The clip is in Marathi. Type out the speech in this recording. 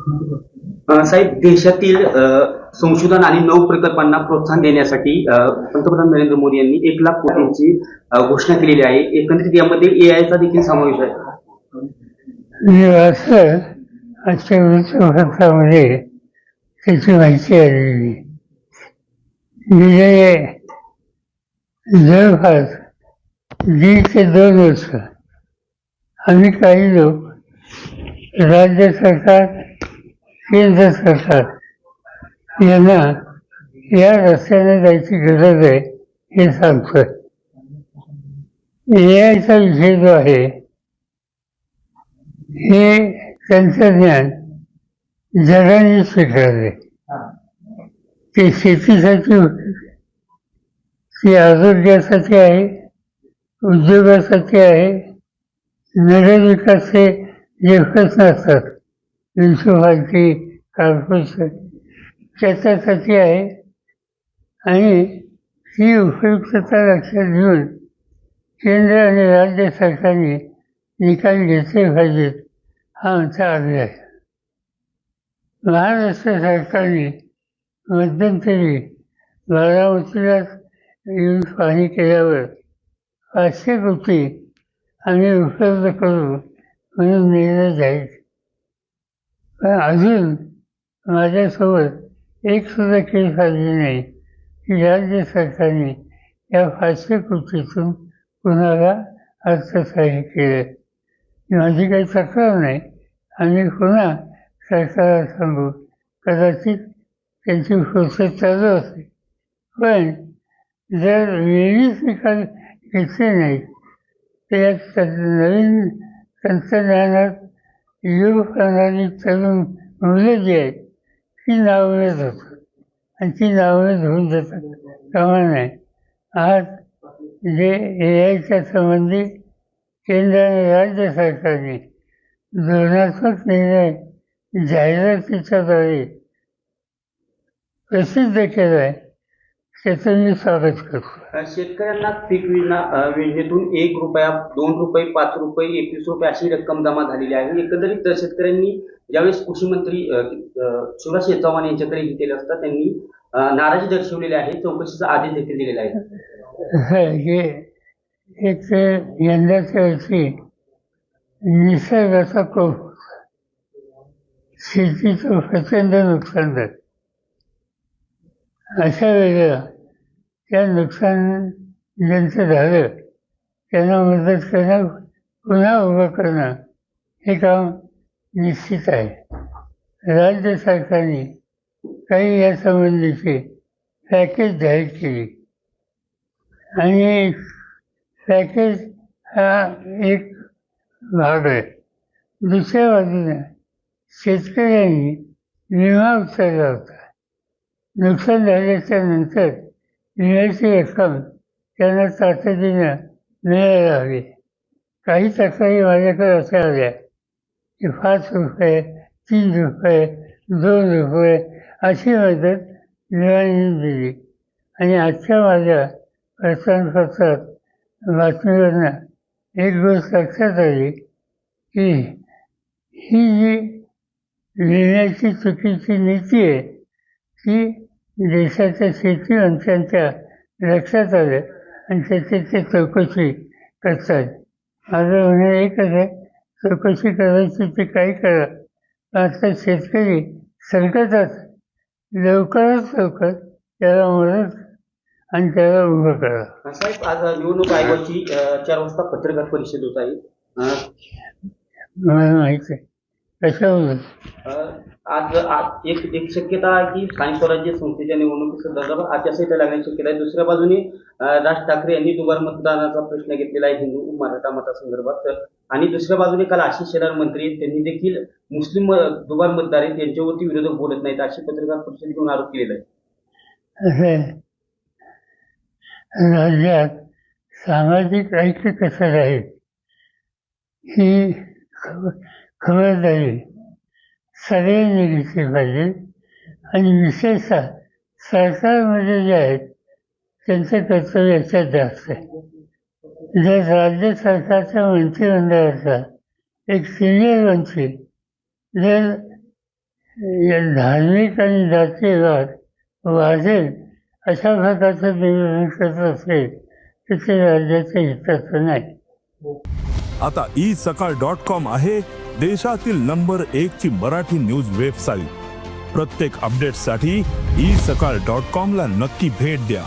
साहेब, देशातील संशोधन आणि नवप्रकल्पांना प्रोत्साहन देण्यासाठी पंतप्रधान नरेंद्र मोदी यांनी 1,00,000 कोटींची घोषणा केलेली आहे. एकंदरीत यामध्ये एआयचा देखील समावेश आहे. असं आजच्या वृत्तपत्रामध्ये त्याची माहिती आलेली. गेले जवळपास 1.5 ते 2 वर्ष आम्ही काही लोक राज्य सरकार, केंद्र सरकार यांना या रस्त्याने जायची गरज आहे हे सांगतोय. एआयचा विषय जो आहे हे तंत्रज्ञान जगाने स्वीकारले. ते शेतीसाठी, ते आरोग्यासाठी आहे, उद्योगासाठी आहे, नगरविकासचे जे प्रश्न असतात, म्युन्सिपाल्टी, कॉर्पोरेशन, त्याच्यासाठी आहे. आणि ही उपयुक्तता लक्षात घेऊन केंद्र आणि राज्य सरकारने निकाल घेतले पाहिजेत हा आमचा आग्रह आहे. महाराष्ट्र सरकारने मध्यंतरी बारामतीला येऊन पाहणी केल्यावर 500 कोटी आम्ही उपलब्ध करू म्हणून निर्णय जाहीर. पण अजून माझ्यासोबत एक सुद्धा केस आली नाही की राज्य सरकारने या 500 कोटीतून कुणाला अर्थसहाय्य केलं. माझी काही तक्रार नाही. आम्ही पुन्हा सरकारला सांगू. कदाचित त्यांची प्रोसेस चालू असेल. पण जर वेळीच निकाल घेतले नाही तर या नवीन तंत्रज्ञानात योग करणारी तरुण मुलं जी आहेत ती नावळत होतात आणि ती नावळत होऊन जातात कामा नाही. आज जे एआयच्या संबंधी केंद्र आणि राज्य सरकारने धोरणात्मक निर्णय जाहिरातीच्याद्वारे प्रसिद्ध केला आहे त्याचं मी स्वागत करतो. शेतकऱ्यांना पीक विमा योजनेतून 1 रुपया, 2 रुपये, 5 रुपये, 21 रुपये अशी रक्कम जमा झालेली आहे. एकंदरीत शेतकऱ्यांनी ज्यावेळेस कृषी मंत्री शिवराज चव्हाण यांच्याकडे घेतलेले असतात त्यांनी नाराजी दर्शवलेली आहे. चौकशीचा आदेश देखील दिलेला आहे. हे एक यंदाच्या वर्षी निसर्गाचा कोप, शेतीचं प्रचंड नुकसान झालं. अशा वेळेला त्या नुकसान ज्यांचं झालं त्यांना मदत करणं, पुन्हा उभं करणं हे काम निश्चित आहे. राज्य सरकारने काही यासंबंधीची पॅकेज जाहीर केली आणि पॅकेज हा एक भाग आहे. दुसऱ्या बाजूने शेतकऱ्यांनी विमा उचलला होता. नुकसान झाल्याच्या नंतर विम्याची रक्कम त्यांना तातडीनं मिळायला हवी. काही तक्रारी माझ्याकडे अशा आल्या की 5 रुपये, 3 रुपये, 2 रुपये अशी मदत विमाने दिली. आणि आजच्या माझ्या वर्तमानपत्रात बातमीवरनं एक गोष्ट लक्षात आली की ही जी विम्याची चुकीची नीती आहे ती देशाच्या शेतीमंत्र्यांच्या लक्षात आलं आणि त्याची ते चौकशी करतात. माझं म्हणणं एकच आहे, चौकशी करायची ते काही करा. आता शेतकरी संकटात, लवकरात लवकर त्याला मदत आणि त्याला उभं करा. साहेब, आज निवडणूक आयोगाची 4 वाजता पत्रकार परिषद होत आहे. मला माहिती आहे कशावर. आज एक शक्यता आहे की स्थानिक स्वराज्य संस्थेच्या निवडणुकीसंदर्भात आचारसंहिता लागण्याची शक्यता आहे. दुसऱ्या बाजूने राज ठाकरे यांनी दुबार मतदानाचा प्रश्न घेतलेला आहे हिंदू मराठा मतासंदर्भात. आणि दुसऱ्या बाजूने काल आशिष शेलार मंत्री त्यांनी देखील मुस्लिम दुबार मतदार आहेत यांच्यावरती विरोधक बोलत नाहीत अशी पत्रकार परिषद घेऊन आरोप केलेला आहे. राज्यात सामाजिक ऐक्य कसं राहील ही खबरदारी सगळ्यांनी घेतली पाहिजे. आणि विशेषतः सरकारमध्ये जे आहेत त्यांचं कर्तव्य याच्यात जास्त आहे. जर राज्य सरकारच्या मंत्रिमंडळाचा एक सिनियर मंत्री जर या धार्मिक आणि जातीयवाद वाढेल अशा प्रकारचं नियोजन करत असेल तर ते राज्याच्या हिताचं नाही. आता ईसकाळ.com आहे देशातील नंबर 1 ची मराठी न्यूज वेबसाईट. प्रत्येक अपडेटसाठी ईसकाळ.com ला नक्की भेट द्या.